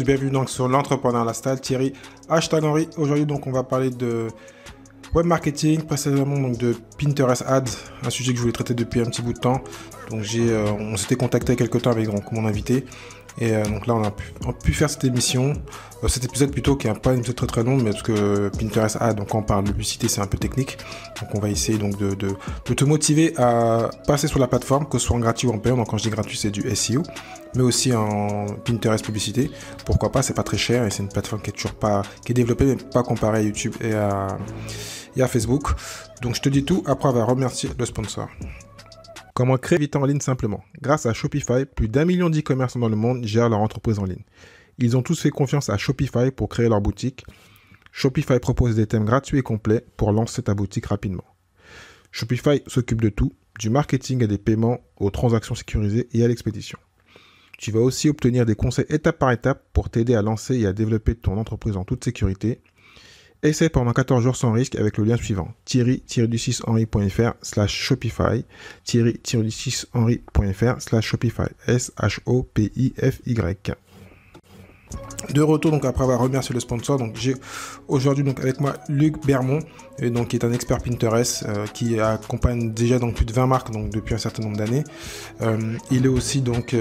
Bienvenue donc sur l'entrepreneur Lifestyle, Thierry hashtag Henry. Aujourd'hui donc on va parler de web marketing, précisément donc de Pinterest Ads, un sujet que je voulais traiter depuis un petit bout de temps. Donc on s'était contacté il y a quelques temps avec donc, mon invité. Et donc là on a pu faire cette émission, cet épisode plutôt qui n'est pas un épisode très très long, mais parce que Pinterest Ads, donc quand on parle de publicité c'est un peu technique. Donc on va essayer donc de te motiver à passer sur la plateforme, que ce soit en gratuit ou en payant. Donc quand je dis gratuit c'est du SEO, mais aussi en Pinterest publicité. Pourquoi pas, c'est pas très cher et c'est une plateforme qui est développée mais pas comparée à YouTube et à Facebook. Donc je te dis tout, après on va remercier le sponsor. Comment créer vite en ligne simplement? Grâce à Shopify, plus d'1 million d'e-commerçants dans le monde gèrent leur entreprise en ligne. Ils ont tous fait confiance à Shopify pour créer leur boutique. Shopify propose des thèmes gratuits et complets pour lancer ta boutique rapidement. Shopify s'occupe de tout, du marketing et des paiements aux transactions sécurisées et à l'expédition. Tu vas aussi obtenir des conseils étape par étape pour t'aider à lancer et à développer ton entreprise en toute sécurité. Essaye pendant 14 jours sans risque avec le lien suivant: thierry-henry.fr/shopify, thierry-henry.fr/shopify, SHOPIFY. De retour donc après avoir remercié le sponsor, donc j'ai aujourd'hui donc avec moi Luc Bermond, donc qui est un expert Pinterest qui accompagne déjà donc plus de 20 marques donc depuis un certain nombre d'années. Il est aussi donc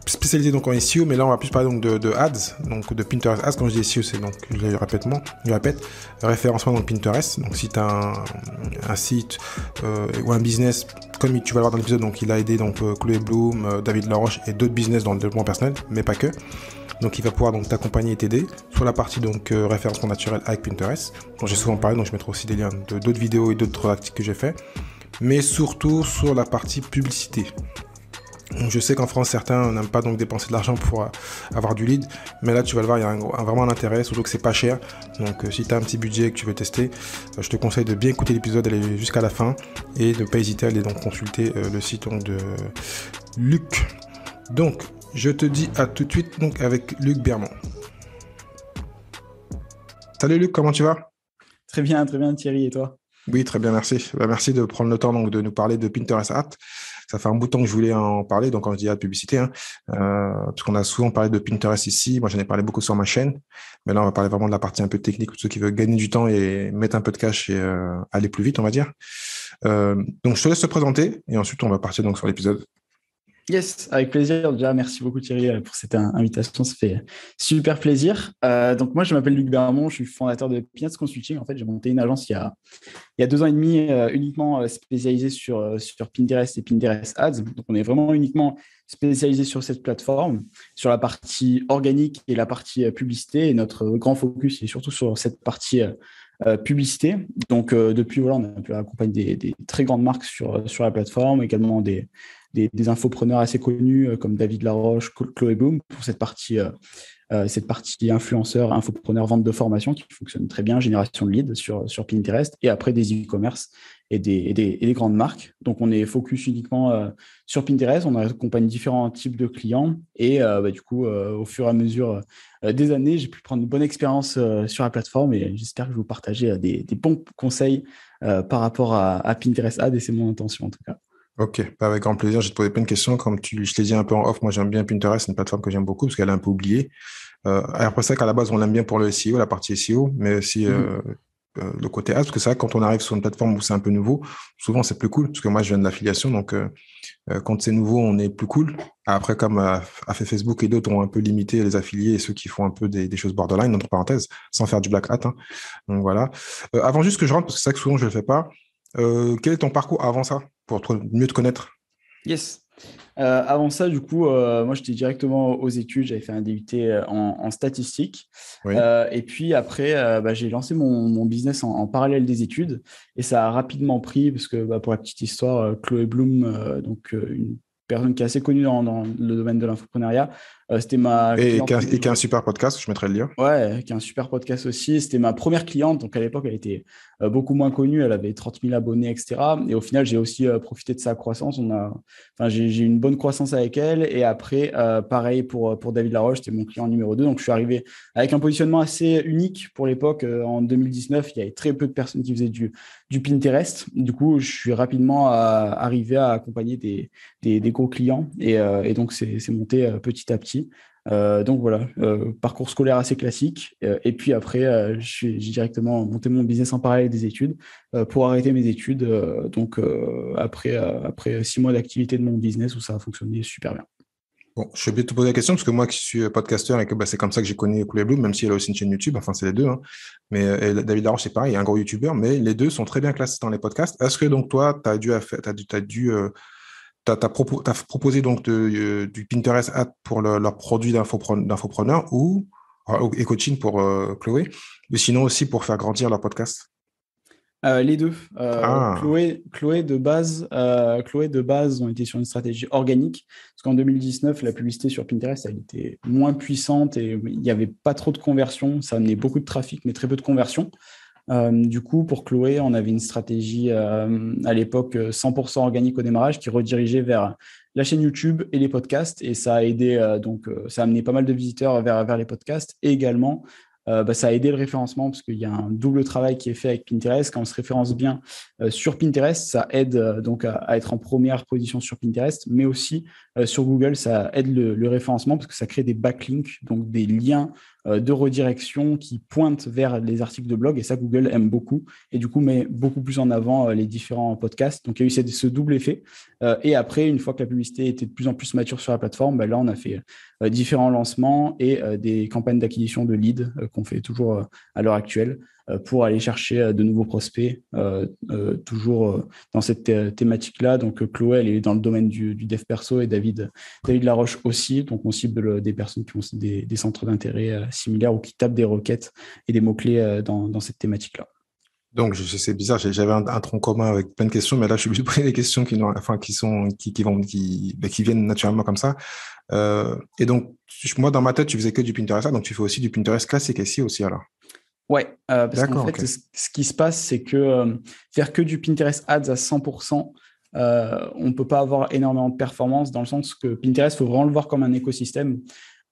spécialisé donc en SEO, mais là on va plus parler donc de ads, donc de Pinterest Ads. Quand je dis SEO, c'est donc, je répète, référencement dans Pinterest. Donc si tu as un site ou un business, comme tu vas le voir dans l'épisode, donc il a aidé donc Chloé Bloom, David Laroche et d'autres business dans le développement personnel, mais pas que. Donc il va pouvoir donc t'accompagner et t'aider sur la partie donc référencement naturel avec Pinterest, dont j'ai souvent parlé. Donc je mettrai aussi des liens d'autres vidéos et d'autres articles que j'ai fait, mais surtout sur la partie publicité. Donc je sais qu'en France, certains n'aiment pas donc dépenser de l'argent pour avoir du lead, mais là tu vas le voir, il y a vraiment un intérêt, surtout que c'est pas cher. Donc si tu as un petit budget et que tu veux tester, je te conseille de bien écouter l'épisode, d'aller jusqu'à la fin et de ne pas hésiter à aller donc consulter le site donc, de Luc. Donc je te dis à tout de suite donc avec Luc Bermond. Salut Luc, comment tu vas? Très bien Thierry, et toi? Oui, très bien, merci. Merci de prendre le temps donc, de nous parler de Pinterest Ads. Ça fait un bout de temps que je voulais en parler, donc quand je dis ad publicité, parce qu'on a souvent parlé de Pinterest ici. Moi, j'en ai parlé beaucoup sur ma chaîne, mais là, on va parler vraiment de la partie un peu technique pour ceux qui veulent gagner du temps et mettre un peu de cash et aller plus vite, on va dire. Donc, je te laisse te présenter et ensuite, on va partir donc sur l'épisode. Yes, avec plaisir. Déjà, merci beaucoup Thierry pour cette invitation, ça fait super plaisir. Donc moi, je m'appelle Luc Bermond, je suis fondateur de Peanuts Consulting. En fait, j'ai monté une agence il y a 2 ans et demi uniquement spécialisée sur Pinterest et Pinterest Ads. Donc on est vraiment uniquement spécialisé sur cette plateforme, sur la partie organique et la partie publicité. Et notre grand focus est surtout sur cette partie publicité. Donc depuis, voilà, on a pu accompagner des très grandes marques sur la plateforme, également des infopreneurs assez connus comme David Laroche, Chloé Bloom, pour cette partie influenceur, infopreneur, vente de formation qui fonctionne très bien, génération de leads sur Pinterest, et après des e-commerce et des grandes marques. Donc, on est focus uniquement sur Pinterest. On accompagne différents types de clients et du coup, au fur et à mesure des années, j'ai pu prendre une bonne expérience sur la plateforme et j'espère que je vais vous partager des bons conseils par rapport à Pinterest Ads, et c'est mon intention en tout cas. Ok, avec grand plaisir. Je vais te poser plein de questions. Comme je t'ai dit un peu en off, moi j'aime bien Pinterest, c'est une plateforme que j'aime beaucoup parce qu'elle est un peu oubliée. Après ça, qu'à la base, on l'aime bien pour le SEO, la partie SEO, mais aussi le côté ads, parce que c'est vrai que quand on arrive sur une plateforme où c'est un peu nouveau, souvent c'est plus cool, parce que moi je viens de l'affiliation, donc quand c'est nouveau, on est plus cool. Après, comme a fait Facebook et d'autres ont un peu limité les affiliés et ceux qui font un peu des choses borderline, entre parenthèses, sans faire du black hat. Hein. Donc voilà. Avant juste que je rentre, parce que c'est ça que souvent je ne le fais pas, quel est ton parcours avant ça, pour mieux te connaître? Yes. Avant ça, du coup, moi, j'étais directement aux études. J'avais fait un DUT en statistique. Oui. Et puis après, j'ai lancé mon business en parallèle des études. Et ça a rapidement pris, parce que pour la petite histoire, Chloé Bloom, une personne qui est assez connue dans le domaine de l'infoprenariat, c'était ma Et cliente. qui a un super podcast, je mettrai le lien. Ouais, qui est un super podcast aussi. C'était ma première cliente. Donc, à l'époque, elle était beaucoup moins connue. Elle avait 30 000 abonnés, etc. Et au final, j'ai aussi profité de sa croissance. J'ai eu une bonne croissance avec elle. Et après, pareil pour David Laroche, c'était mon client numéro 2. Donc, je suis arrivé avec un positionnement assez unique pour l'époque. En 2019, il y avait très peu de personnes qui faisaient du Pinterest. Du coup, je suis rapidement arrivé à accompagner des gros clients. Et donc, c'est monté petit à petit. Donc voilà, parcours scolaire assez classique. Et puis après, j'ai directement monté mon business en parallèle des études pour arrêter mes études. Après 6 mois d'activité de mon business où ça a fonctionné super bien. Bon, je suis obligé de te poser la question parce que moi qui suis podcasteur et que c'est comme ça que j'ai connu Cooley Blue, même si elle a aussi une chaîne YouTube, enfin c'est les deux, hein. Mais David Laroche, c'est pareil, il est un gros YouTuber, mais les deux sont très bien classés dans les podcasts. Est-ce que donc toi, t'as proposé donc du Pinterest Ad pour leur produit d'infopreneur et coaching pour Chloé, mais sinon aussi pour faire grandir leur podcast? Les deux. Ah, Chloé de base ont été sur une stratégie organique, parce qu'en 2019, la publicité sur Pinterest, elle était moins puissante et il n'y avait pas trop de conversion. Ça amenait beaucoup de trafic, mais très peu de conversion. Du coup, pour Chloé, on avait une stratégie à l'époque 100% organique au démarrage qui redirigeait vers la chaîne YouTube et les podcasts. Et ça a aidé, ça a amené pas mal de visiteurs vers les podcasts. Et également, ça a aidé le référencement parce qu'il y a un double travail qui est fait avec Pinterest. Quand on se référence bien sur Pinterest, ça aide donc à être en première position sur Pinterest, mais aussi sur Google, ça aide le référencement parce que ça crée des backlinks, donc des liens de redirection qui pointent vers les articles de blog et ça Google aime beaucoup et du coup met beaucoup plus en avant les différents podcasts. Donc il y a eu ce double effet et après une fois que la publicité était de plus en plus mature sur la plateforme, là on a fait différents lancements et des campagnes d'acquisition de leads qu'on fait toujours à l'heure actuelle pour aller chercher de nouveaux prospects, toujours dans cette thématique-là. Donc, Chloé, elle est dans le domaine du dev perso et David Laroche aussi. Donc, on cible des personnes qui ont des centres d'intérêt similaires ou qui tapent des requêtes et des mots-clés dans cette thématique-là. donc c'est bizarre, j'avais un tronc commun avec plein de questions, mais là je suis obligé de poser des questions qui viennent naturellement comme ça. Et donc moi dans ma tête tu faisais que du Pinterest, donc tu fais aussi du Pinterest classique ici aussi alors. Ouais, parce qu'en D'accord, fait, ok. ce qui se passe, c'est que faire que du Pinterest Ads à 100%, on ne peut pas avoir énormément de performance dans le sens que Pinterest, il faut vraiment le voir comme un écosystème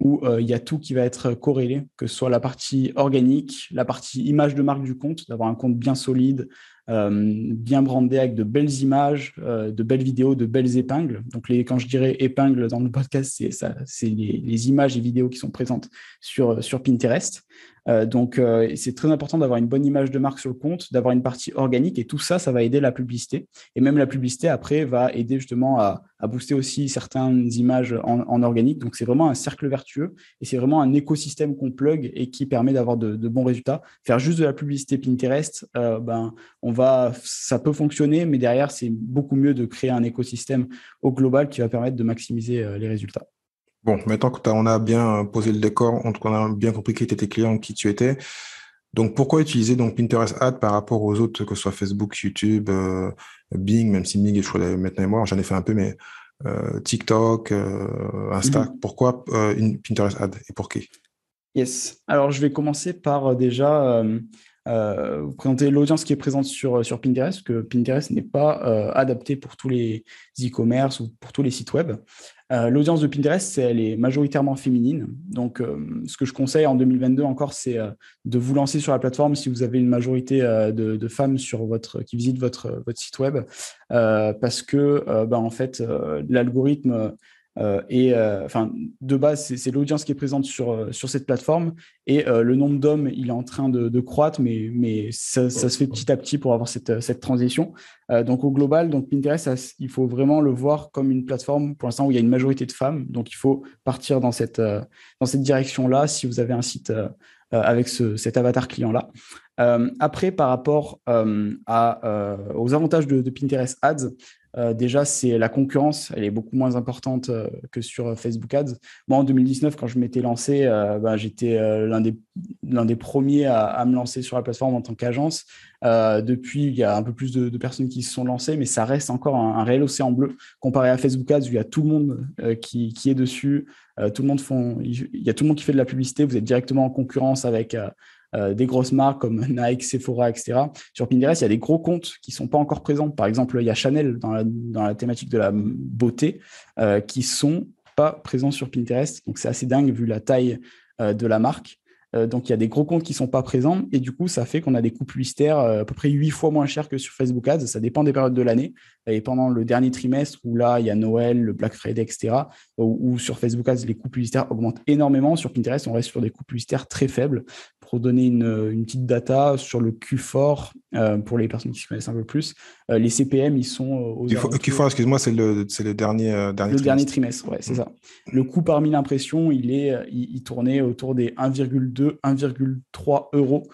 où il y a tout qui va être corrélé, que ce soit la partie organique, la partie image de marque du compte, d'avoir un compte bien solide, bien brandé avec de belles images, de belles vidéos, de belles épingles. Donc, quand je dirais épingles dans le podcast, c'est les images et vidéos qui sont présentes sur Pinterest. C'est très important d'avoir une bonne image de marque sur le compte, d'avoir une partie organique et tout ça, ça va aider la publicité. Et même la publicité, après, va aider justement à booster aussi certaines images en organique. Donc, c'est vraiment un cercle vertueux et c'est vraiment un écosystème qu'on plug et qui permet d'avoir de bons résultats. Faire juste de la publicité Pinterest, ça peut fonctionner, mais derrière, c'est beaucoup mieux de créer un écosystème au global qui va permettre de maximiser les résultats. Bon, maintenant qu'on a bien posé le décor, qu'on a bien compris qui étaient tes clients, qui tu étais, donc pourquoi utiliser donc Pinterest Ad par rapport aux autres, que ce soit Facebook, YouTube, Bing, même si Bing je crois maintenant et moi, j'en ai fait un peu, mais TikTok, Insta, Mhm. pourquoi une Pinterest Ad et pour qui? Yes. Alors, je vais commencer par déjà vous présenter l'audience qui est présente sur Pinterest, que Pinterest n'est pas adapté pour tous les e-commerce ou pour tous les sites web. L'audience de Pinterest, elle est majoritairement féminine. Donc, ce que je conseille en 2022 encore, c'est de vous lancer sur la plateforme si vous avez une majorité de femmes qui visitent votre site web, parce que en fait, l'algorithme de base, c'est l'audience qui est présente sur cette plateforme et le nombre d'hommes, il est en train de croître, mais ça se fait petit à petit pour avoir cette transition. Donc, au global, donc Pinterest, il faut vraiment le voir comme une plateforme pour l'instant où il y a une majorité de femmes. Donc, il faut partir dans cette direction-là si vous avez un site avec cet avatar client-là. Après, par rapport aux avantages de Pinterest Ads, déjà, c'est la concurrence, elle est beaucoup moins importante que sur Facebook Ads. Moi, en 2019, quand je m'étais lancé, j'étais l'un des premiers à me lancer sur la plateforme en tant qu'agence. Depuis, il y a un peu plus de personnes qui se sont lancées, mais ça reste encore un réel océan bleu comparé à Facebook Ads où il y a tout le monde qui est dessus. Il y a tout le monde qui fait de la publicité. Vous êtes directement en concurrence avec des grosses marques comme Nike, Sephora, etc. Sur Pinterest, il y a des gros comptes qui ne sont pas encore présents. Par exemple, il y a Chanel dans la thématique de la beauté qui ne sont pas présents sur Pinterest. Donc, c'est assez dingue vu la taille de la marque. Donc, il y a des gros comptes qui ne sont pas présents. Et du coup, ça fait qu'on a des coûts publicitaires à peu près 8 fois moins chers que sur Facebook Ads. Ça dépend des périodes de l'année. Et pendant le dernier trimestre, où là, il y a Noël, le Black Friday, etc., où sur Facebook Ads, les coûts publicitaires augmentent énormément. Sur Pinterest, on reste sur des coûts publicitaires très faibles. Pour donner une petite data sur le Q4, pour les personnes qui se connaissent un peu plus, les CPM, ils sont aux alentours... Q4, excuse-moi, c'est le dernier Le dernier trimestre. trimestre, ouais, c'est ça. Le coût par 1000 impressions, il tournait autour des 1,2, 1,3 euros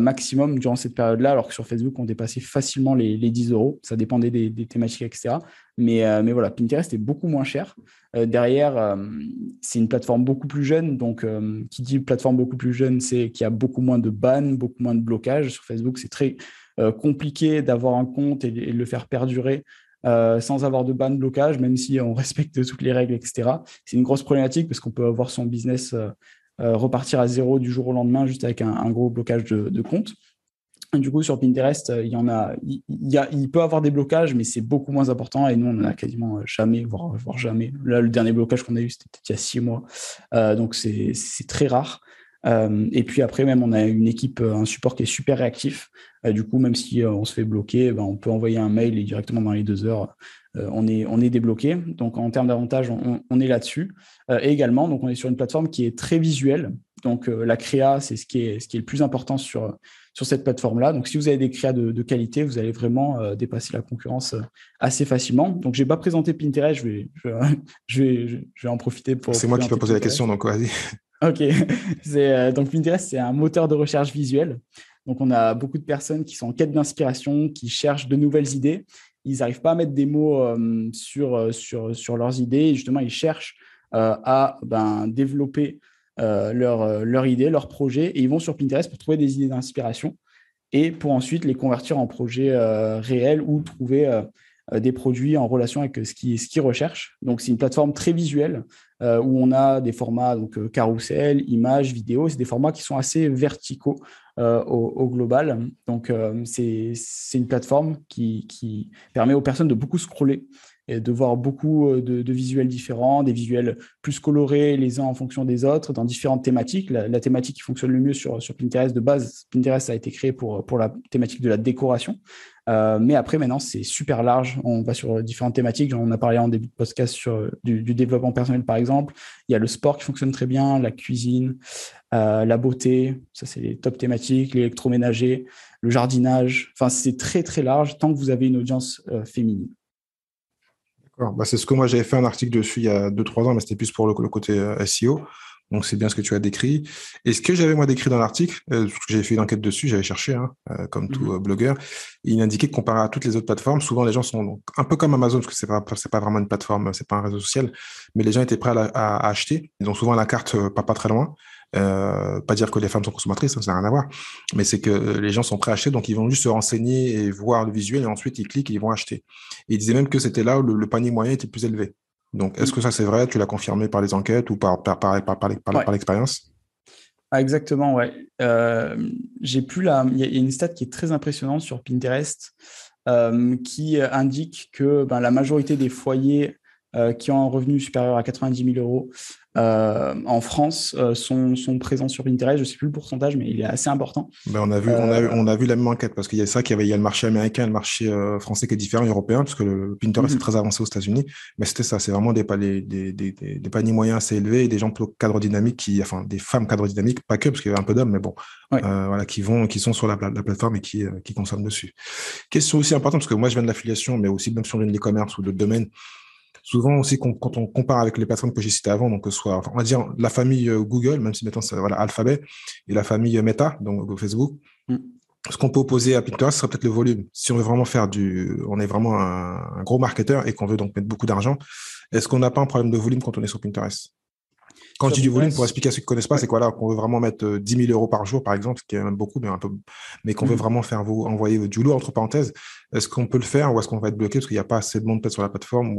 maximum durant cette période-là, alors que sur Facebook, on dépassait facilement les 10 euros. Ça dépendait des thématiques, etc. Mais voilà, Pinterest est beaucoup moins cher. Derrière, c'est une plateforme beaucoup plus jeune. Donc, qui dit plateforme beaucoup plus jeune, c'est qu'il y a beaucoup moins de bans, beaucoup moins de blocages. Sur Facebook, c'est très compliqué d'avoir un compte et de le faire perdurer sans avoir de ban de blocage, même si on respecte toutes les règles, etc. C'est une grosse problématique parce qu'on peut avoir son business repartir à zéro du jour au lendemain juste avec un gros blocage de compte. Et du coup, sur Pinterest, il peut avoir des blocages, mais c'est beaucoup moins important. Et nous, on n'en a quasiment jamais, voire jamais. Là, le dernier blocage qu'on a eu, c'était peut-être il y a 6 mois. Donc, c'est très rare. Et puis après, même, on a une équipe, un support qui est super réactif. Du coup, même si on se fait bloquer, on peut envoyer un mail et directement dans les 2 heures, on est débloqué. Donc, en termes d'avantages, on est là-dessus. Et également, donc, on est sur une plateforme qui est très visuelle. Donc, la créa, c'est ce qui est le plus important sur cette plateforme-là. Donc, si vous avez des créas de qualité, vous allez vraiment dépasser la concurrence assez facilement. Donc, je n'ai pas présenté Pinterest. Je vais en profiter pour C'est moi qui peux présenter poser la Pinterest. question, donc vas-y. Ok, donc Pinterest, c'est un moteur de recherche visuel. Donc, on a beaucoup de personnes qui sont en quête d'inspiration, qui cherchent de nouvelles idées. Ils n'arrivent pas à mettre des mots sur leurs idées. Et justement, ils cherchent à développer leur idée, leur projet. Et ils vont sur Pinterest pour trouver des idées d'inspiration et pour ensuite les convertir en projets réels ou trouver des produits en relation avec ce qu'ils recherchent. Donc, c'est une plateforme très visuelle où on a des formats donc carrousel, images, vidéos. C'est des formats qui sont assez verticaux au global. Donc, c'est une plateforme qui permet aux personnes de beaucoup scroller et de voir beaucoup de visuels différents, des visuels plus colorés les uns en fonction des autres, dans différentes thématiques. La thématique qui fonctionne le mieux sur Pinterest de base, Pinterest a été créé pour la thématique de la décoration. Mais après, maintenant, c'est super large. On va sur différentes thématiques. On a parlé en début de podcast sur du développement personnel, par exemple. Il y a le sport qui fonctionne très bien, la cuisine, la beauté. Ça, c'est les top thématiques, l'électroménager, le jardinage. Enfin, c'est très, très large tant que vous avez une audience féminine. D'accord. C'est ce que moi j'avais fait un article dessus il y a 2-3 ans, mais c'était plus pour le côté SEO. Donc c'est bien ce que tu as décrit. Et ce que j'avais moi décrit dans l'article, parce que j'avais fait une enquête dessus, j'avais cherché, comme tout blogueur, et il indiquait que comparé à toutes les autres plateformes, souvent les gens sont donc, un peu comme Amazon, parce que c'est pas vraiment une plateforme, c'est pas un réseau social, mais les gens étaient prêts à acheter. Ils ont souvent la carte pas très loin. Pas dire que les femmes sont consommatrices, ça n'a rien à voir, mais c'est que les gens sont prêts à acheter, donc ils vont juste se renseigner et voir le visuel, et ensuite ils cliquent et ils vont acheter. Et ils disaient même que c'était là où le panier moyen était plus élevé. Donc, est-ce que ça c'est vrai? Tu l'as confirmé par les enquêtes ou Ouais. par l'expérience? Ah, exactement, ouais. Il y a une stat qui est très impressionnante sur Pinterest qui indique que la majorité des foyers qui ont un revenu supérieur à 90 000 euros en France sont présents sur Pinterest. Je ne sais plus le pourcentage, mais il est assez important. On a vu la même enquête parce qu'il y a ça, il y a le marché américain et le marché français qui est différent, européen, parce que le Pinterest est très avancé aux États-Unis. Mais c'était ça, c'est vraiment des paniers moyens assez élevés et des gens plutôt cadres dynamiques, enfin des femmes cadres dynamiques, pas que, parce qu'il y a un peu d'hommes, mais bon, Ouais. voilà, qui sont sur la plateforme et qui consomment dessus. Question aussi importante, parce que moi je viens de l'affiliation, mais aussi même si on vient de l'e-commerce ou d'autres domaines. Souvent aussi, quand on compare avec les plateformes que j'ai citées avant, donc que ce soit, on va dire la famille Google, même si maintenant c'est Alphabet, et la famille Meta, donc Facebook, ce qu'on peut opposer à Pinterest, ce serait peut-être le volume. Si on veut vraiment on est vraiment un gros marketeur et qu'on veut donc mettre beaucoup d'argent, est-ce qu'on n'a pas un problème de volume quand on est sur Pinterest? Quand je dis du volume, pour expliquer à ceux qui ne connaissent pas, c'est quoi là, qu'on veut vraiment mettre 10 000 euros par jour, par exemple, ce qui est même beaucoup, mais qu'on veut vraiment envoyer du lourd, entre parenthèses. Est-ce qu'on peut le faire ou est-ce qu'on va être bloqué parce qu'il n'y a pas assez de monde peut-être sur la plateforme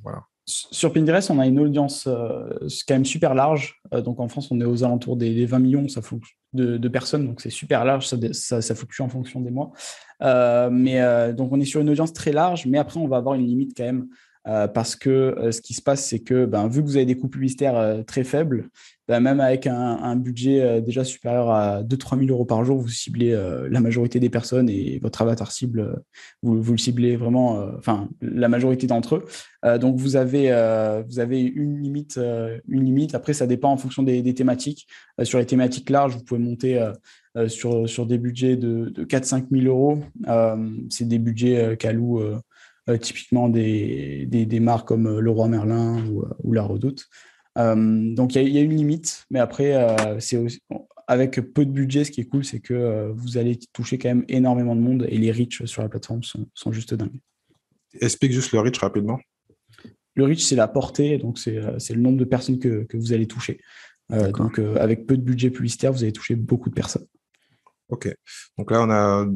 voilà. Sur Pinterest, on a une audience quand même super large. Donc en France, on est aux alentours des 20 millions de personnes. Donc c'est super large, ça fluctue en fonction des mois. Donc on est sur une audience très large, mais après, on va avoir une limite quand même parce que ce qui se passe, c'est que vu que vous avez des coûts publicitaires très faibles, même avec un budget déjà supérieur à 2-3 000 euros par jour, vous ciblez la majorité des personnes et votre avatar cible, vous le ciblez vraiment, la majorité d'entre eux. Donc, vous avez une limite. Après, ça dépend en fonction des thématiques. Sur les thématiques larges, vous pouvez monter sur des budgets de 4-5 000 euros. C'est des budgets qu'allouent typiquement des marques comme Leroy Merlin ou La Redoute. Donc, il y a une limite, mais après, c'est aussi, avec peu de budget, ce qui est cool, c'est que vous allez toucher quand même énormément de monde et les reach sur la plateforme sont juste dingues. Explique juste le reach rapidement. Le reach, c'est la portée, donc c'est le nombre de personnes que vous allez toucher. Donc, avec peu de budget publicitaire, vous allez toucher beaucoup de personnes. Ok, donc là on a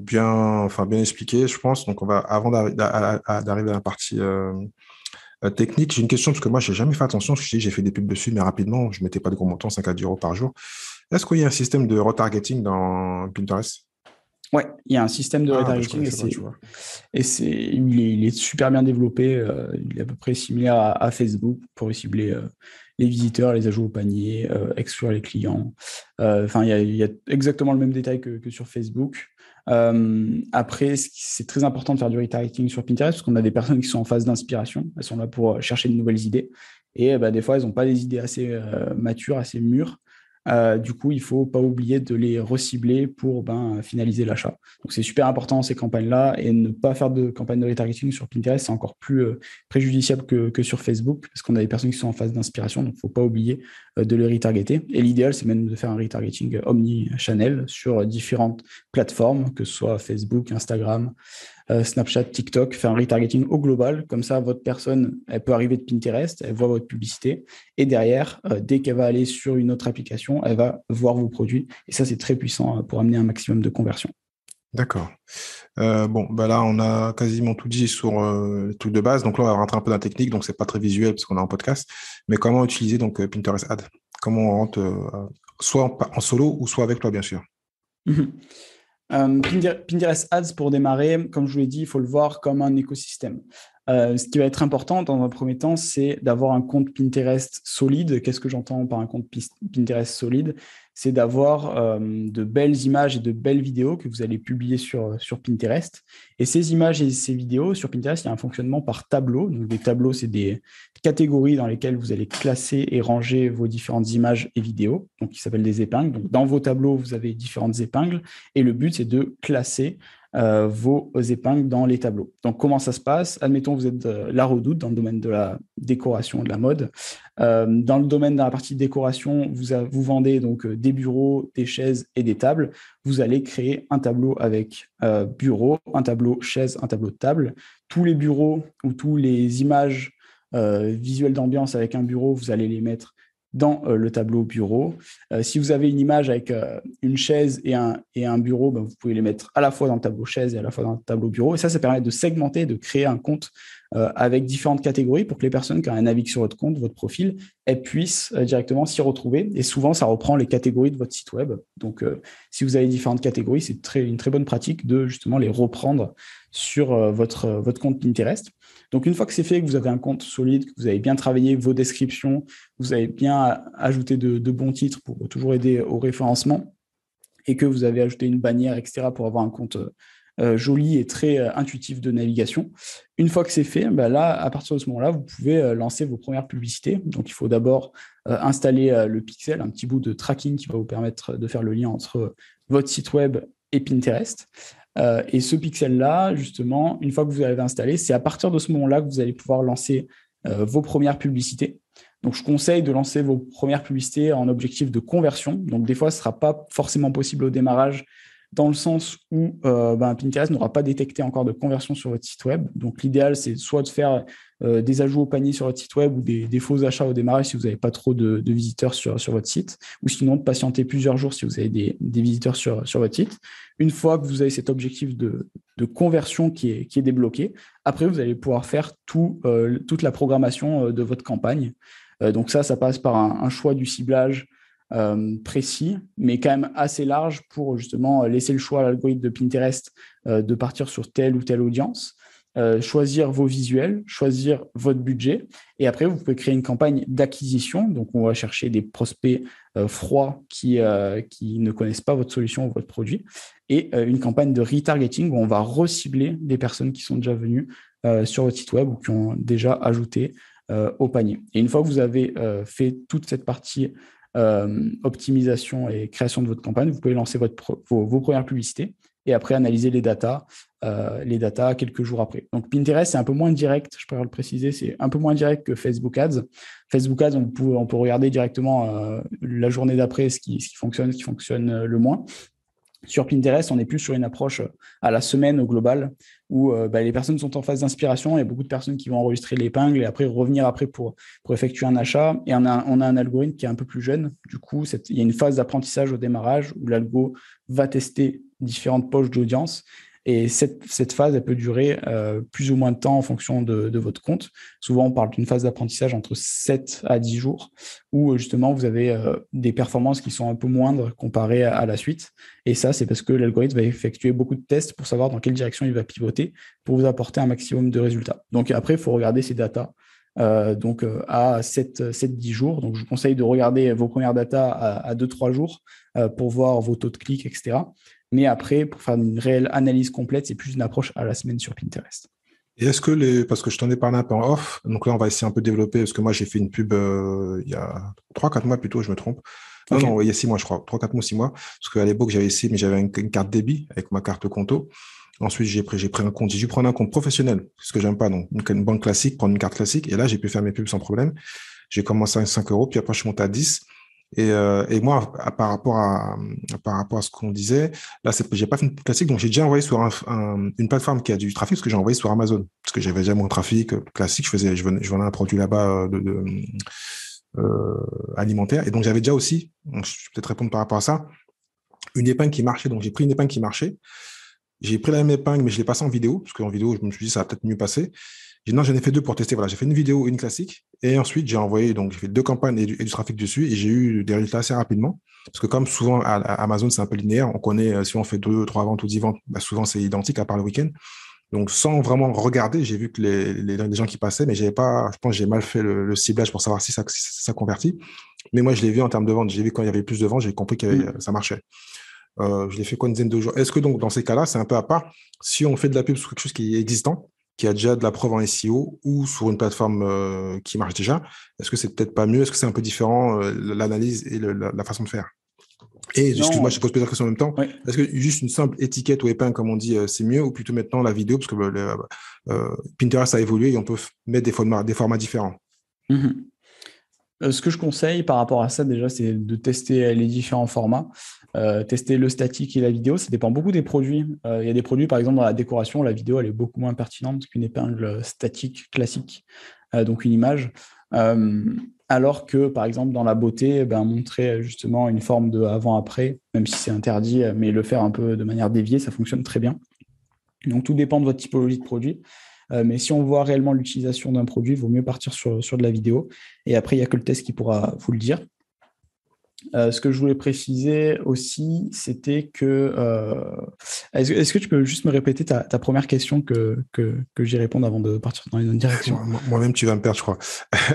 bien expliqué, je pense. Donc avant d'arriver à la partie technique, j'ai une question parce que moi j'ai jamais fait attention. J'ai fait des pubs dessus, mais rapidement, je mettais pas de gros montants, 5 à 10 euros par jour. Est-ce qu'il y a un système de retargeting dans Pinterest? Ouais, il y a un système de retargeting il est super bien développé. Il est à peu près similaire à Facebook pour cibler les visiteurs, les ajouts au panier, exclure les clients. Il y a exactement le même détail que sur Facebook. Après, c'est très important de faire du retargeting sur Pinterest parce qu'on a des personnes qui sont en phase d'inspiration. Elles sont là pour chercher de nouvelles idées. Et des fois, elles n'ont pas des idées assez matures, assez mûres. Du coup, il ne faut pas oublier de les recibler pour finaliser l'achat. Donc, c'est super important ces campagnes-là et ne pas faire de campagne de retargeting sur Pinterest, c'est encore plus préjudiciable que sur Facebook parce qu'on a des personnes qui sont en phase d'inspiration, donc il ne faut pas oublier de les retargeter. Et l'idéal, c'est même de faire un retargeting omni-channel sur différentes plateformes, que ce soit Facebook, Instagram, Snapchat, TikTok, faire un retargeting au global. Comme ça, votre personne, elle peut arriver de Pinterest, elle voit votre publicité et derrière, dès qu'elle va aller sur une autre application, elle va voir vos produits. Et ça, c'est très puissant pour amener un maximum de conversion. D'accord. Là, on a quasiment tout dit sur le truc de base. Donc là, on va rentrer un peu dans la technique. Donc, c'est pas très visuel parce qu'on est en podcast. Mais comment utiliser donc Pinterest Ads? Comment on rentre soit en solo ou soit avec toi, bien sûr. Pinterest Ads, pour démarrer, comme je vous l'ai dit, il faut le voir comme un écosystème. Ce qui va être important dans un premier temps, c'est d'avoir un compte Pinterest solide. Qu'est-ce que j'entends par un compte Pinterest solide? C'est d'avoir de belles images et de belles vidéos que vous allez publier sur Pinterest. Et ces images et ces vidéos, sur Pinterest, il y a un fonctionnement par tableau. Donc, des tableaux, c'est des catégories dans lesquelles vous allez classer et ranger vos différentes images et vidéos, donc qui s'appellent des épingles. Donc, dans vos tableaux, vous avez différentes épingles. Et le but, c'est de classer vos épingles dans les tableaux. Donc, comment ça se passe? Admettons, vous êtes La Redoute dans le domaine de la décoration et de la mode. Dans le domaine de la partie décoration, vous vendez donc des bureaux, des chaises et des tables. Vous allez créer un tableau avec bureau, un tableau chaise, un tableau de table. Tous les bureaux ou tous les images visuelles d'ambiance avec un bureau, vous allez les mettre dans le tableau bureau. Si vous avez une image avec une chaise et un bureau, vous pouvez les mettre à la fois dans le tableau chaise et à la fois dans le tableau bureau. Et ça permet de segmenter, de créer un compte avec différentes catégories pour que les personnes, quand elles naviguent sur votre compte, votre profil, elles puissent directement s'y retrouver. Et souvent, ça reprend les catégories de votre site web. Donc, si vous avez différentes catégories, c'est une très bonne pratique de justement les reprendre sur votre compte Pinterest. Donc, une fois que c'est fait, que vous avez un compte solide, que vous avez bien travaillé vos descriptions, vous avez bien ajouté de bons titres pour toujours aider au référencement et que vous avez ajouté une bannière, etc., pour avoir un compte joli et très intuitif de navigation. Une fois que c'est fait, là, à partir de ce moment-là, vous pouvez lancer vos premières publicités. Donc, il faut d'abord installer le pixel, un petit bout de tracking qui va vous permettre de faire le lien entre votre site web et Pinterest. Et ce pixel-là, justement, une fois que vous l'avez installé, c'est à partir de ce moment-là que vous allez pouvoir lancer vos premières publicités. Donc, je conseille de lancer vos premières publicités en objectif de conversion. Donc, des fois, ce ne sera pas forcément possible au démarrage dans le sens où Pinterest n'aura pas détecté encore de conversion sur votre site web. Donc, l'idéal, c'est soit de faire des ajouts au panier sur votre site web ou des faux achats au démarrage si vous n'avez pas trop de visiteurs sur votre site, ou sinon de patienter plusieurs jours si vous avez des visiteurs sur votre site. Une fois que vous avez cet objectif de conversion qui est débloqué, après, vous allez pouvoir faire toute la programmation de votre campagne. Donc ça passe par un choix du ciblage précis, mais quand même assez large pour justement laisser le choix à l'algorithme de Pinterest de partir sur telle ou telle audience. choisir vos visuels, choisir votre budget. Et après, vous pouvez créer une campagne d'acquisition. Donc, on va chercher des prospects froids qui ne connaissent pas votre solution ou votre produit. Et une campagne de retargeting où on va recibler des personnes qui sont déjà venues sur votre site web ou qui ont déjà ajouté au panier. Et une fois que vous avez fait toute cette partie optimisation et création de votre campagne, vous pouvez lancer vos premières publicités et après analyser les datas quelques jours après. Donc Pinterest, c'est un peu moins direct, je préfère le préciser, c'est un peu moins direct que Facebook Ads. Facebook Ads, on peut regarder directement la journée d'après ce qui fonctionne le moins. Sur Pinterest, on est plus sur une approche à la semaine au global où les personnes sont en phase d'inspiration. Il y a beaucoup de personnes qui vont enregistrer l'épingle et après revenir après pour effectuer un achat. Et on a un algorithme qui est un peu plus jeune. Du coup, il y a une phase d'apprentissage au démarrage où l'algo va tester différentes poches d'audience. Et cette phase, elle peut durer plus ou moins de temps en fonction de votre compte. Souvent, on parle d'une phase d'apprentissage entre 7 à 10 jours où justement, vous avez des performances qui sont un peu moindres comparées à la suite. Et ça, c'est parce que l'algorithme va effectuer beaucoup de tests pour savoir dans quelle direction il va pivoter pour vous apporter un maximum de résultats. Donc après, il faut regarder ces datas. À 7-10 jours. Donc, je vous conseille de regarder vos premières datas à 2-3 jours pour voir vos taux de clics, etc. Mais après, pour faire une réelle analyse complète, c'est plus une approche à la semaine sur Pinterest. Et est-ce que parce que je t'en ai parlé un peu en off, donc là, on va essayer un peu de développer, parce que moi, j'ai fait une pub il y a 3-4 mois plutôt, je me trompe. Okay. Non, il y a 6 mois, je crois. 3-4 mois, 6 mois. Parce qu'à l'époque, j'avais essayé, mais j'avais une carte débit avec ma carte Conto. Ensuite, j'ai pris un compte. J'ai dû prendre un compte professionnel, ce que j'aime pas. Donc, une banque classique, prendre une carte classique. Et là, j'ai pu faire mes pubs sans problème. J'ai commencé à 5 euros, puis après, je suis monté à 10. Et moi, par rapport à ce qu'on disait, là, j'ai pas fait une classique, donc j'ai déjà envoyé sur une plateforme qui a du trafic, parce que j'ai envoyé sur Amazon, parce que j'avais déjà mon trafic classique, je vendais un produit là-bas alimentaire, et donc j'avais déjà aussi, donc je vais peut-être répondre par rapport à ça, une épingle qui marchait, donc j'ai pris une épingle qui marchait, j'ai pris la même épingle, mais je l'ai passée en vidéo, parce qu'en vidéo, je me suis dit, ça va peut-être mieux passer. Non, j'en ai fait 2 pour tester. Voilà, j'ai fait une vidéo, une classique. Et ensuite, j'ai fait 2 campagnes et du trafic dessus. Et j'ai eu des résultats assez rapidement. Parce que comme souvent, à Amazon, c'est un peu linéaire. On connaît, si on fait 2, 3 ventes ou 10 ventes, souvent, c'est identique, à part le week-end. Donc, sans vraiment regarder, j'ai vu que les gens qui passaient, mais je pense que j'ai mal fait le ciblage pour savoir si ça convertit. Mais moi, je l'ai vu en termes de vente. J'ai vu quand il y avait plus de ventes, j'ai compris que ça marchait. Je l'ai fait quoi, une dizaine de jours. Est-ce que donc, dans ces cas-là, c'est un peu à part, si on fait de la pub sur quelque chose qui est existant, qui a déjà de la preuve en SEO ou sur une plateforme qui marche déjà, est-ce que c'est peut-être pas mieux? Est-ce que c'est un peu différent, l'analyse et la façon de faire? Et excuse-moi, je te pose plusieurs questions en même temps. Oui. Est-ce que juste une simple étiquette ou épingle, comme on dit, c'est mieux, ou plutôt maintenant la vidéo, parce que Pinterest a évolué et on peut mettre des formats différents. Ce que je conseille par rapport à ça, déjà, c'est de tester les différents formats, tester le statique et la vidéo. Ça dépend beaucoup des produits. Il y a des produits, par exemple, dans la décoration, la vidéo, elle est beaucoup moins pertinente qu'une épingle statique classique, donc une image. Alors que, par exemple, dans la beauté, montrer justement une forme de avant-après, même si c'est interdit, mais le faire un peu de manière déviée, ça fonctionne très bien. Donc, tout dépend de votre typologie de produit. Mais si on voit réellement l'utilisation d'un produit, il vaut mieux partir sur de la vidéo. Et après, il n'y a que le test qui pourra vous le dire. Ce que je voulais préciser aussi, c'était que... Est-ce que tu peux juste me répéter ta première question que j'y réponde avant de partir dans une autre direction? Moi-même, tu vas me perdre, je crois.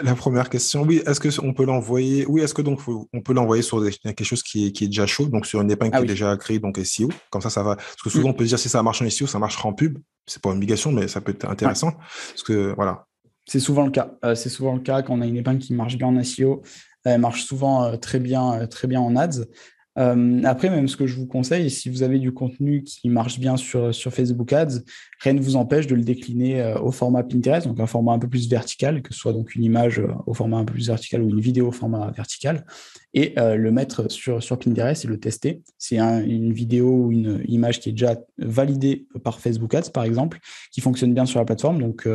La première question, oui, est-ce qu'on peut l'envoyer? Oui, est-ce que donc on peut l'envoyer sur quelque chose qui est déjà chaud, donc sur une épingle qui est déjà créée, donc SEO, comme ça va. Parce que souvent, on peut se dire si ça marche en SEO, ça marchera en pub. C'est pas une obligation, mais ça peut être intéressant. Parce que voilà. C'est souvent le cas. C'est souvent le cas quand on a une épingle qui marche bien en SEO. Elle marche souvent très bien en ads. Après, même ce que je vous conseille, si vous avez du contenu qui marche bien sur Facebook Ads, rien ne vous empêche de le décliner au format Pinterest, donc un format un peu plus vertical, que ce soit donc une image au format un peu plus vertical ou une vidéo au format vertical, et le mettre sur Pinterest et le tester. C'est une vidéo ou une image qui est déjà validée par Facebook Ads, par exemple, qui fonctionne bien sur la plateforme. Donc,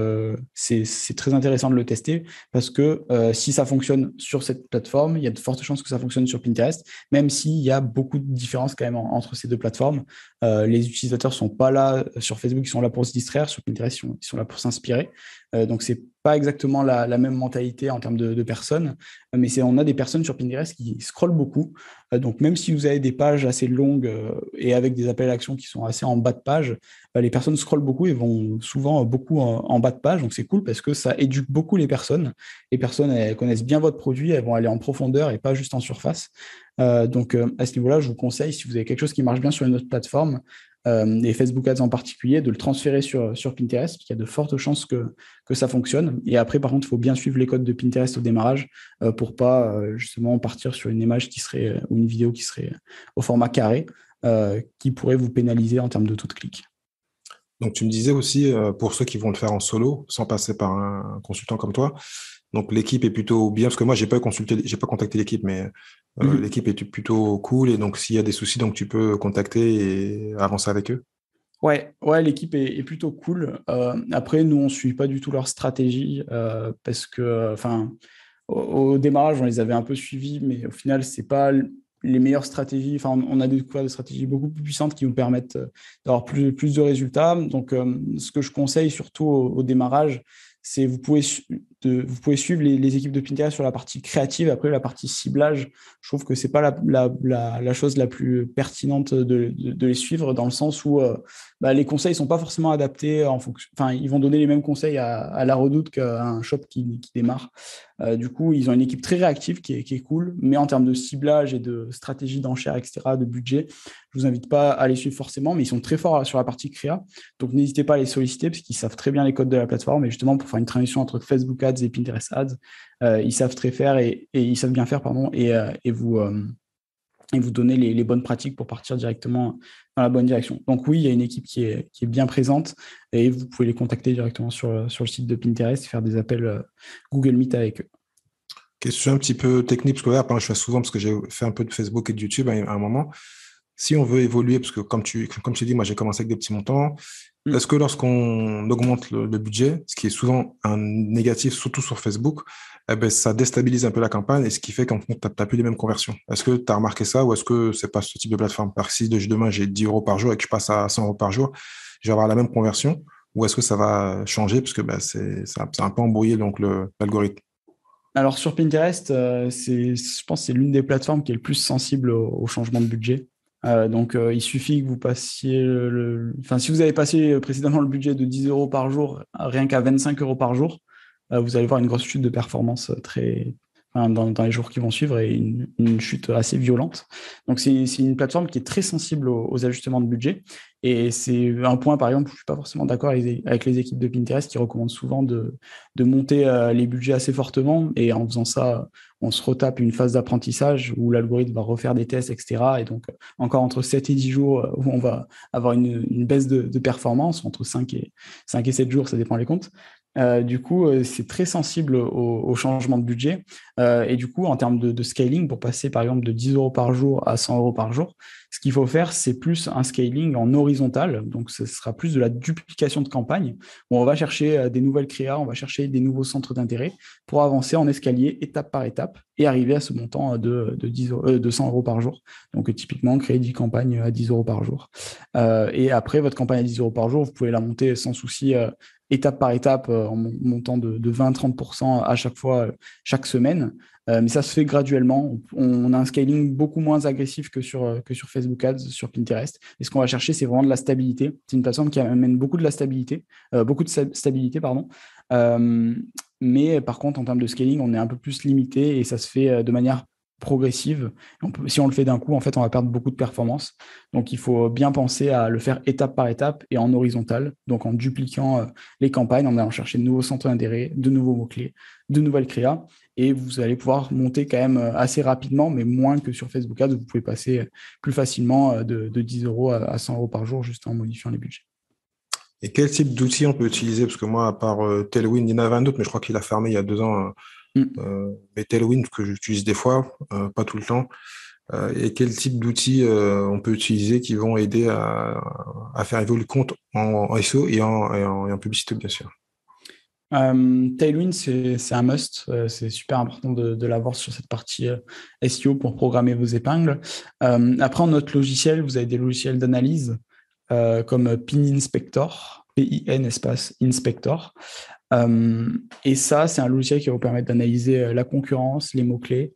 c'est très intéressant de le tester parce que si ça fonctionne sur cette plateforme, il y a de fortes chances que ça fonctionne sur Pinterest, même s'il y a beaucoup de différences quand même entre ces deux plateformes. Les utilisateurs ne sont pas là sur Facebook, ils sont là pour se distraire. Sur Pinterest, ils sont là pour s'inspirer. Donc, c'est pas exactement la même mentalité en termes de personnes, mais on a des personnes sur Pinterest qui scrollent beaucoup. Donc, même si vous avez des pages assez longues et avec des appels à l'action qui sont assez en bas de page, les personnes scrollent beaucoup et vont souvent beaucoup en bas de page. Donc, c'est cool parce que ça éduque beaucoup les personnes. Les personnes, elles connaissent bien votre produit, elles vont aller en profondeur et pas juste en surface. Donc, à ce niveau-là, je vous conseille, si vous avez quelque chose qui marche bien sur une autre plateforme, et Facebook Ads en particulier, de le transférer sur Pinterest, parce qu'il y a de fortes chances que ça fonctionne. Et après, par contre, il faut bien suivre les codes de Pinterest au démarrage pour pas justement partir sur une image qui serait ou une vidéo qui serait au format carré, qui pourrait vous pénaliser en termes de taux de clic. Donc, tu me disais aussi, pour ceux qui vont le faire en solo, sans passer par un consultant comme toi, donc l'équipe est plutôt bien, parce que moi, j'ai pas contacté l'équipe, mais l'équipe est plutôt cool, et donc s'il y a des soucis, donc tu peux contacter et avancer avec eux. Ouais, l'équipe est plutôt cool. Après, nous, on ne suit pas du tout leur stratégie parce que, enfin, au démarrage, on les avait un peu suivis, mais au final, c'est pas les meilleures stratégies. Enfin, on a découvert des stratégies beaucoup plus puissantes qui nous permettent d'avoir plus de résultats. Donc, ce que je conseille surtout au démarrage, c'est vous pouvez suivre les équipes de Pinterest sur la partie créative. Après, la partie ciblage, je trouve que c'est pas la chose la plus pertinente de les suivre dans le sens où les conseils sont pas forcément adaptés en fonction. Enfin, ils vont donner les mêmes conseils à la Redoute qu'à un shop qui démarre. Du coup, ils ont une équipe très réactive qui est cool, mais en termes de ciblage et de stratégie d'enchère, etc., de budget, je vous invite pas à les suivre forcément, mais ils sont très forts sur la partie créa. Donc, n'hésitez pas à les solliciter parce qu'ils savent très bien les codes de la plateforme. Et justement, pour faire une transition entre Facebook Ads et Pinterest Ads, ils savent très faire et ils savent bien faire, pardon, et vous donner les bonnes pratiques pour partir directement dans la bonne direction. Donc oui, il y a une équipe qui est bien présente et vous pouvez les contacter directement sur le site de Pinterest et faire des appels Google Meet avec eux. Question un petit peu technique, parce que là, je fais souvent, parce que j'ai fait un peu de Facebook et de YouTube à un moment. Si on veut évoluer, parce que comme tu dis, moi j'ai commencé avec des petits montants, est-ce que lorsqu'on augmente le budget, ce qui est souvent un négatif, surtout sur Facebook, eh ben, ça déstabilise un peu la campagne et ce qui fait qu'en fait, tu n'as plus les mêmes conversions. Est-ce que tu as remarqué ça ou est-ce que c'est pas ce type de plateforme? Parce que si demain j'ai 10 euros par jour et que je passe à 100 euros par jour, je vais avoir la même conversion ou est-ce que ça va changer parce que c'est un peu embrouillé donc l'algorithme. Alors sur Pinterest, je pense que c'est l'une des plateformes qui est le plus sensible au changement de budget. Donc, il suffit que vous passiez Enfin, si vous avez passé précédemment le budget de 10 euros par jour, rien qu'à 25 euros par jour, vous allez voir une grosse chute de performance dans les jours qui vont suivre et une chute assez violente. Donc, c'est une plateforme qui est très sensible aux ajustements de budget. Et c'est un point, par exemple, où je ne suis pas forcément d'accord avec les équipes de Pinterest qui recommandent souvent de monter les budgets assez fortement. Et en faisant ça, on se retape une phase d'apprentissage où l'algorithme va refaire des tests, etc. Et donc, encore entre 7 et 10 jours où on va avoir une baisse de performance, entre 5 et 7 jours, ça dépend les comptes. Du coup, c'est très sensible au changement de budget. Et du coup, en termes de scaling, pour passer par exemple de 10 euros par jour à 100 euros par jour, ce qu'il faut faire, c'est plus un scaling en horizontal. Donc, ce sera plus de la duplication de campagne où on va chercher des nouvelles créas, on va chercher des nouveaux centres d'intérêt pour avancer en escalier étape par étape et arriver à ce montant de 100 euros par jour. Donc, typiquement, créer 10 campagnes à 10 euros par jour. Et après, votre campagne à 10 euros par jour, vous pouvez la monter sans souci étape par étape en montant de 20-30% à chaque fois, chaque semaine. Mais ça se fait graduellement. On a un scaling beaucoup moins agressif que sur Facebook Ads, sur Pinterest. Et ce qu'on va chercher, c'est vraiment de la stabilité. C'est une plateforme qui amène beaucoup de stabilité, pardon. Mais par contre, en termes de scaling, on est un peu plus limité et ça se fait de manière progressive. Si on le fait d'un coup, en fait, on va perdre beaucoup de performance. Donc, il faut bien penser à le faire étape par étape et en horizontal, donc en dupliquant les campagnes, en allant chercher de nouveaux centres d'intérêt, de nouveaux mots-clés, de nouvelles créas. Et vous allez pouvoir monter quand même assez rapidement, mais moins que sur Facebook Ads, où vous pouvez passer plus facilement de 10 euros à 100 euros par jour juste en modifiant les budgets. Et quel type d'outils on peut utiliser? Parce que moi, à part Tailwind, il y en avait un autre, mais je crois qu'il a fermé il y a 2 ans. Mais Tailwind, que j'utilise des fois, pas tout le temps. Et quel type d'outils on peut utiliser qui vont aider à faire évoluer le compte en SEO et en publicité, bien sûr. Tailwind, c'est un must. C'est super important de l'avoir sur cette partie SEO pour programmer vos épingles. Après, en notre logiciel, vous avez des logiciels d'analyse comme PIN Inspector, PIN espace Inspector. Et ça, c'est un logiciel qui va vous permettre d'analyser la concurrence, les mots-clés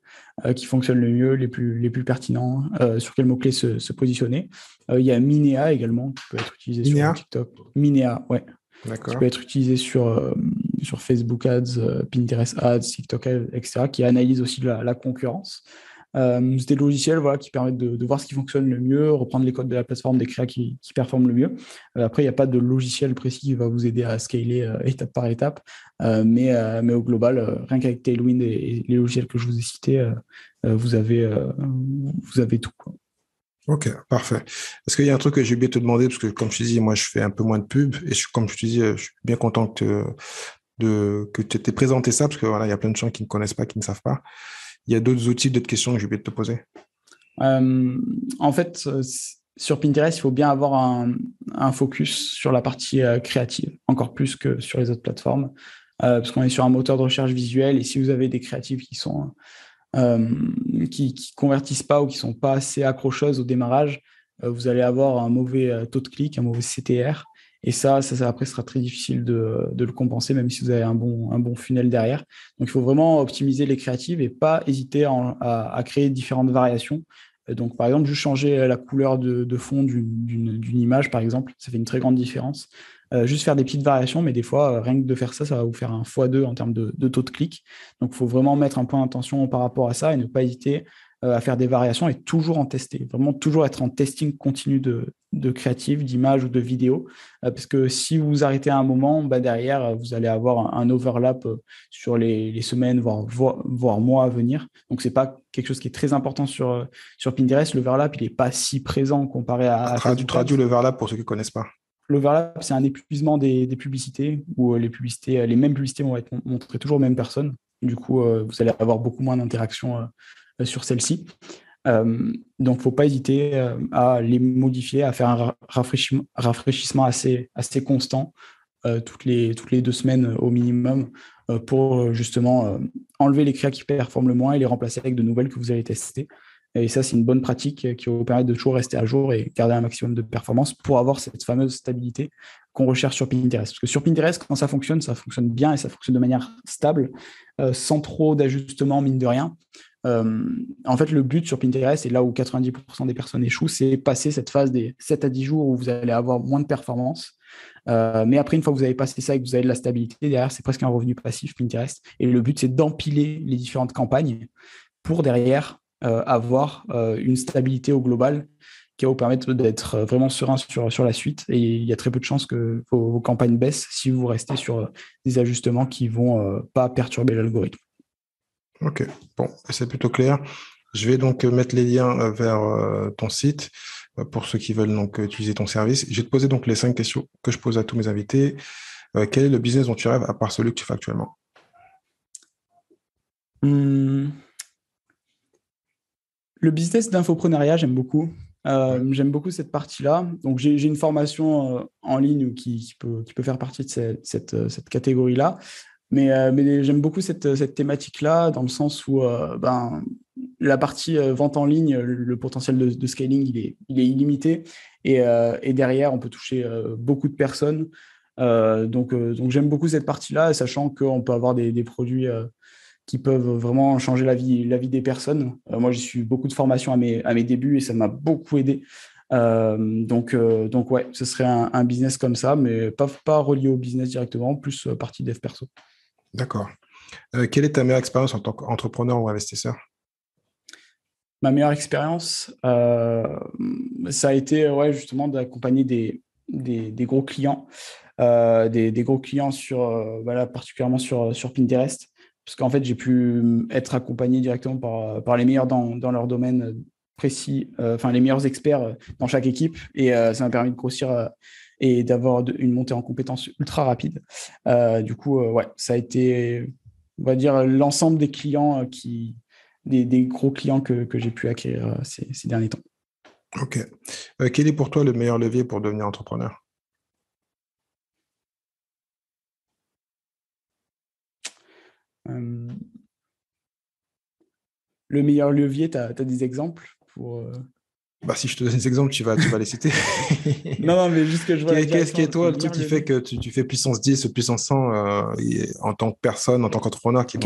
qui fonctionnent le mieux, les plus pertinents, sur quels mots-clés se positionner. Il y a Minea également, qui peut être utilisé sur Linéa? TikTok. Minea, ouais, qui peut D'accord. être utilisé sur Facebook Ads, Pinterest Ads, TikTok Ads, etc., qui analyse aussi la concurrence. C'est des logiciels voilà, qui permettent de voir ce qui fonctionne le mieux, reprendre les codes de la plateforme, des créas qui performent le mieux. Après, il n'y a pas de logiciel précis qui va vous aider à scaler étape par étape. Mais au global, rien qu'avec Tailwind et les logiciels que je vous ai cités, vous avez tout, quoi. Ok, parfait. Est-ce qu'il y a un truc que j'ai oublié de te demander, parce que comme je te dis, moi je fais un peu moins de pub, et comme je te dis, je suis bien content que tu t'aies présenté ça, parce que voilà, il y a plein de gens qui ne connaissent pas, qui ne savent pas. Il y a d'autres outils, d'autres questions que j'ai oublié de te poser. En fait, sur Pinterest, il faut bien avoir un focus sur la partie créative, encore plus que sur les autres plateformes, parce qu'on est sur un moteur de recherche visuel, et si vous avez des créatives euh, qui convertissent pas ou qui sont pas assez accrocheuses au démarrage, vous allez avoir un mauvais taux de clic, un mauvais CTR. Et ça après, ce sera très difficile de le compenser, même si vous avez un bon funnel derrière. Donc, il faut vraiment optimiser les créatives et pas hésiter à créer différentes variations. Donc, par exemple, juste changer la couleur de fond d'une image, par exemple, ça fait une très grande différence. Juste faire des petites variations, mais des fois, rien que de faire ça, ça va vous faire un x2 en termes de taux de clic. Donc, il faut vraiment mettre un point d'attention par rapport à ça et ne pas hésiter à faire des variations et toujours en tester. Vraiment, toujours être en testing continu de créative, d'images ou de vidéos. Parce que si vous vous arrêtez à un moment, bah derrière, vous allez avoir un overlap sur les semaines, voire mois à venir. Donc, ce n'est pas quelque chose qui est très important sur Pinterest. L'overlap, il n'est pas si présent comparé à Facebook Traduis Ads. le verlab pour ceux qui ne connaissent pas. L'overlap, c'est un épuisement des publicités où les mêmes publicités vont être montrées toujours aux mêmes personnes. Du coup, vous allez avoir beaucoup moins d'interactions sur celles-ci. Donc, il ne faut pas hésiter à les modifier, à faire un rafraîchissement assez constant, toutes les 2 semaines au minimum, pour justement enlever les créas qui performent le moins et les remplacer avec de nouvelles que vous allez tester. Et ça, c'est une bonne pratique qui va vous permettre de toujours rester à jour et garder un maximum de performance pour avoir cette fameuse stabilité qu'on recherche sur Pinterest. Parce que sur Pinterest, quand ça fonctionne bien et ça fonctionne de manière stable, sans trop d'ajustements, mine de rien. En fait, le but sur Pinterest, et là où 90% des personnes échouent, c'est passer cette phase des 7 à 10 jours où vous allez avoir moins de performance. Mais après, une fois que vous avez passé ça et que vous avez de la stabilité, derrière, c'est presque un revenu passif, Pinterest. Et le but, c'est d'empiler les différentes campagnes pour derrière avoir une stabilité au global qui va vous permettre d'être vraiment serein sur la suite. Et il y a très peu de chances que vos campagnes baissent si vous restez sur des ajustements qui ne vont pas perturber l'algorithme. Ok, bon, c'est plutôt clair. Je vais donc mettre les liens vers ton site pour ceux qui veulent donc utiliser ton service. Je vais te poser donc les 5 questions que je pose à tous mes invités. Quel est le business dont tu rêves à part celui que tu fais actuellement? Hum, Le business d'infoprenariat, j'aime beaucoup. Ouais. J'aime beaucoup cette partie-là. Donc, j'ai une formation en ligne qui peut faire partie de cette catégorie-là. Mais j'aime beaucoup cette thématique-là, dans le sens où la partie vente en ligne, le potentiel de scaling, il est illimité. Et derrière, on peut toucher beaucoup de personnes. Donc j'aime beaucoup cette partie-là, sachant qu'on peut avoir des produits qui peuvent vraiment changer la vie des personnes. Moi, j'ai suivi beaucoup de formations à mes débuts et ça m'a beaucoup aidé. Donc ouais, ce serait un business comme ça, mais pas relié au business directement, plus partie dev perso. D'accord. Quelle est ta meilleure expérience en tant qu'entrepreneur ou investisseur? Ma meilleure expérience, ça a été ouais, justement d'accompagner des gros clients, des gros clients voilà, particulièrement sur Pinterest, parce qu'en fait, j'ai pu être accompagné directement par les meilleurs dans leur domaine précis, enfin les meilleurs experts dans chaque équipe, et ça m'a permis de grossir et d'avoir une montée en compétences ultra rapide. Du coup, ouais, ça a été, on va dire, l'ensemble des clients des gros clients que j'ai pu acquérir ces derniers temps. Ok. Quel est pour toi le meilleur levier pour devenir entrepreneur? Euh, le meilleur levier, tu as des exemples pour. Bah, si je te donne des exemples, tu vas les citer. Non, non, mais juste que je vois la Qu'est-ce qui direction est toi, et le truc lire qui le fait livre. que tu fais puissance 10 ou puissance 100 en tant que personne, en tant qu'entrepreneur Ok.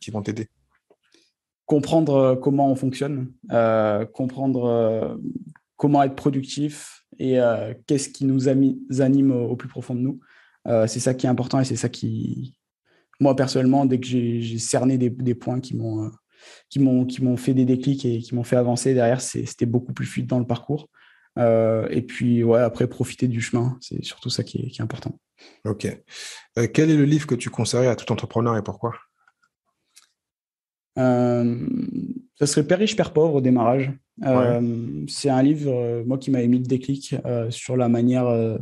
qui vont t'aider? Comprendre comment on fonctionne, comprendre comment être productif et qu'est-ce qui nous anime au plus profond de nous. C'est ça qui est important et c'est ça qui, moi personnellement, dès que j'ai cerné des points qui m'ont fait des déclics et qui m'ont fait avancer derrière, c'était beaucoup plus fluide dans le parcours. Et puis, ouais, après, profiter du chemin, c'est surtout ça qui est important. Ok. Quel est le livre que tu conseillerais à tout entrepreneur et pourquoi? Euh, Ça serait Père riche, Père pauvre au démarrage. Ouais. C'est un livre, moi, qui m'avait mis le déclic sur la manière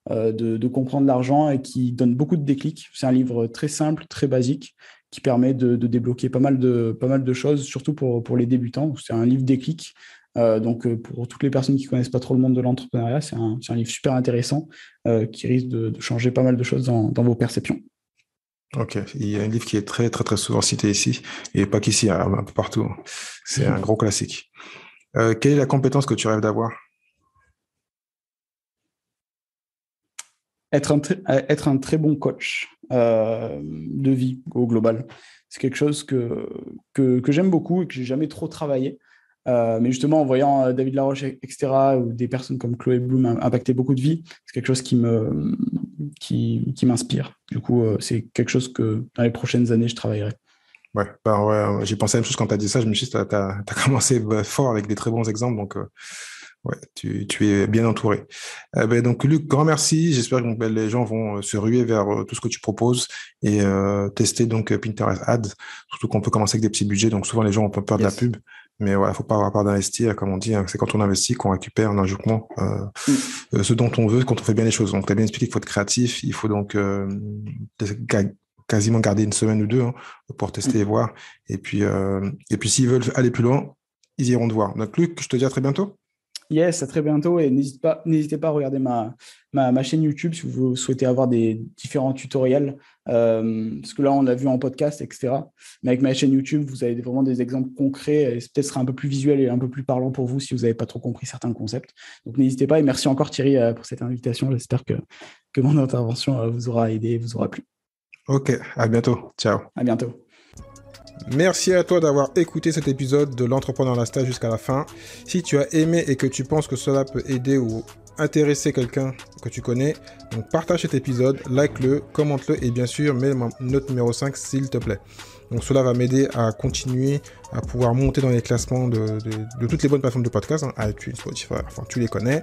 de comprendre l'argent et qui donne beaucoup de déclics. C'est un livre très simple, très basique, qui permet de débloquer pas mal de choses, surtout pour les débutants. C'est un livre déclic. Donc, pour toutes les personnes qui connaissent pas trop le monde de l'entrepreneuriat, c'est un livre super intéressant qui risque de changer pas mal de choses dans vos perceptions. Ok. Il y a un livre qui est très, très, très souvent cité ici, et pas qu'ici, hein, un peu partout. C'est un gros classique. Quelle est la compétence que tu rêves d'avoir? Être un très bon coach de vie au global. C'est quelque chose que j'aime beaucoup et que j'ai jamais trop travaillé. Mais justement, en voyant David Laroche, etc., ou des personnes comme Chloé Bloom impacter beaucoup de vies, c'est quelque chose qui m'inspire. Du coup, c'est quelque chose que dans les prochaines années, je travaillerai. Ouais, bah ouais, j'ai pensé à la même chose quand tu as dit ça. Je me suis dit, t'as commencé fort avec des très bons exemples. Donc, ouais, tu es bien entouré. Ben, donc, Luc, grand merci. J'espère que donc, ben, les gens vont se ruer vers tout ce que tu proposes et tester donc Pinterest Ads. Surtout qu'on peut commencer avec des petits budgets. Donc, souvent, les gens ont peur de la Yes. pub. Mais voilà, faut pas avoir peur d'investir. Comme on dit, hein, c'est quand on investit qu'on récupère logiquement Mm. ce dont on veut quand on fait bien les choses. Donc, tu as bien expliqué qu'il faut être créatif. Il faut donc quasiment garder une semaine ou deux hein, pour tester et Mm. voir. Et puis s'ils veulent aller plus loin, ils iront te voir. Donc, Luc, je te dis à très bientôt. Yes, à très bientôt et n'hésitez pas à regarder ma chaîne YouTube si vous souhaitez avoir des différents tutoriels. Parce que là, on l'a vu en podcast, etc. Mais avec ma chaîne YouTube, vous avez vraiment des exemples concrets et peut-être sera un peu plus visuel et un peu plus parlant pour vous si vous n'avez pas trop compris certains concepts. Donc, n'hésitez pas et merci encore Thierry pour cette invitation. J'espère que mon intervention vous aura aidé, vous aura plu. Ok, à bientôt. Ciao. À bientôt. Merci à toi d'avoir écouté cet épisode de l'Entrepreneur Lifestyle jusqu'à la fin. Si tu as aimé et que tu penses que cela peut aider ou intéresser quelqu'un que tu connais, donc partage cet épisode, like-le, commente-le et bien sûr mets note numéro 5 s'il te plaît. Donc cela va m'aider à continuer à pouvoir monter dans les classements de toutes les bonnes plateformes de podcast, hein, iTunes, Spotify, enfin tu les connais.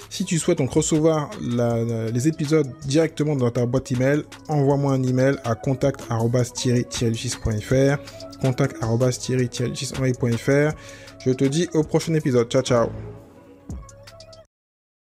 Si tu souhaites donc recevoir les épisodes directement dans ta boîte email, envoie-moi un email à contact@thierry-lucis.fr contact@thierry-lucis.fr. Je te dis au prochain épisode. Ciao ciao.